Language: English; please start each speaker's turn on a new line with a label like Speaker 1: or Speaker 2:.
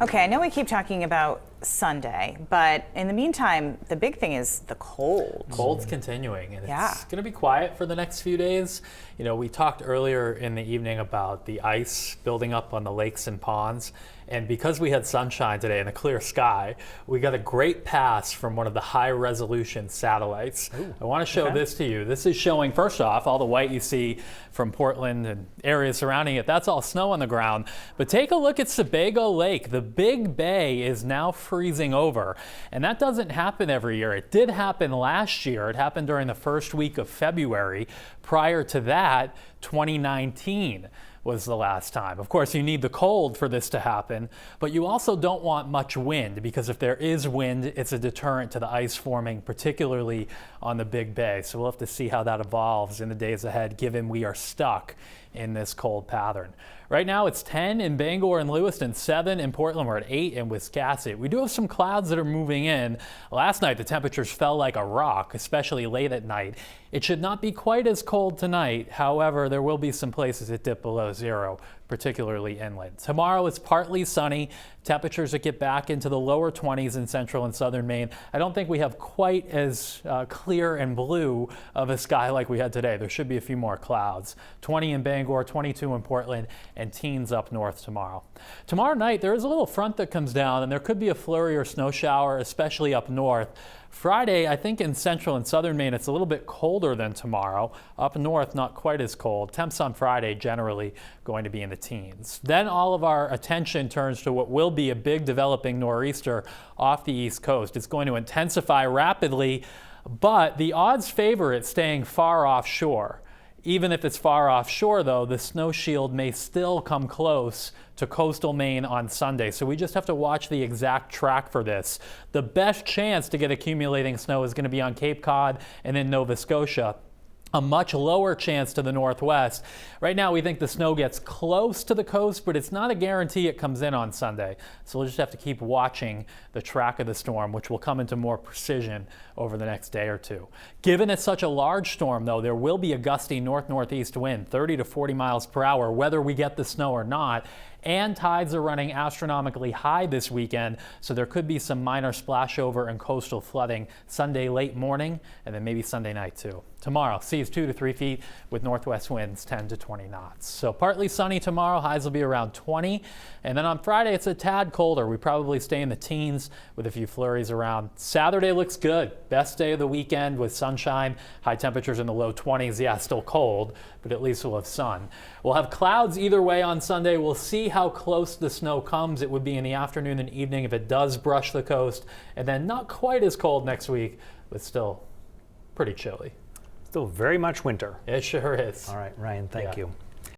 Speaker 1: Okay, I know we keep talking about Sunday, but in the meantime, the big thing is the cold.
Speaker 2: Cold's continuing, and
Speaker 1: Yeah.
Speaker 2: it's going to be quiet for the next few days. You know, we talked earlier in the evening about the ice building up on the lakes and ponds, and because we had sunshine today and a clear sky, we got a great pass from one of the high-resolution satellites.
Speaker 1: Ooh,
Speaker 2: I want to show this to you. This is showing, first off, all the white you see from Portland and areas surrounding it. That's all snow on the ground. But take a look at Sebago Lake. The Big Bay is now freezing over, and that doesn't happen every year. It did happen last year. It happened during the first week of February. Prior to that, 2019 was the last time. Of course, you need the cold for this to happen, but you also don't want much wind, because if there is wind, it's a deterrent to the ice forming, particularly on the Big Bay. So we'll have to see how that evolves in the days ahead, given we are stuck in this cold pattern. Right now it's 10 in Bangor and Lewiston, 7 in Portland, we're at 8 in Wiscasset. We do have some clouds that are moving in. Last night the temperatures fell like a rock, especially late at night. It should not be quite as cold tonight. However, there will be some places that dip below zero, particularly inland. Tomorrow it's partly sunny. Temperatures that get back into the lower 20s in central and southern Maine. I don't think we have quite as clear and blue of a sky like we had today. There should be a few more clouds. 20 in Bangor, 22 in Portland, and teens up north tomorrow. Tomorrow night there is a little front that comes down, and there could be a flurry or snow shower, especially up north. Friday, I think in central and southern Maine, it's a little bit colder than tomorrow. Up north, not quite as cold. Temps on Friday generally going to be in the teens. Then all of our attention turns to what will be a big developing nor'easter off the east coast. It's going to intensify rapidly, but the odds favor it staying far offshore. Even if it's far offshore, though, the snow shield may still come close to coastal Maine on Sunday. So we just have to watch the exact track for this. The best chance to get accumulating snow is going to be on Cape Cod and in Nova Scotia. A much lower chance to the northwest. Right now we think the snow gets close to the coast, but it's not a guarantee it comes in on Sunday. So we'll just have to keep watching the track of the storm, which will come into more precision over the next day or two. Given it's such a large storm, though, there will be a gusty north-northeast wind, 30 to 40 miles per hour, whether we get the snow or not. And tides are running astronomically high this weekend, so there could be some minor splashover and coastal flooding Sunday late morning, and then maybe Sunday night too. Tomorrow, seas 2 to 3 feet with northwest winds 10 to 20 knots. So partly sunny tomorrow, highs will be around 20. And then on Friday, it's a tad colder. We probably stay in the teens with a few flurries around. Saturday looks good. Best day of the weekend with sunshine, high temperatures in the low 20s. Yeah, still cold, but at least we'll have sun. We'll have clouds either way on Sunday. We'll see how close the snow comes. It would be in the afternoon and evening if it does brush the coast. And then not quite as cold next week, but still pretty chilly.
Speaker 3: Still very much winter.
Speaker 2: It sure is.
Speaker 3: All right, Ryan, thank you.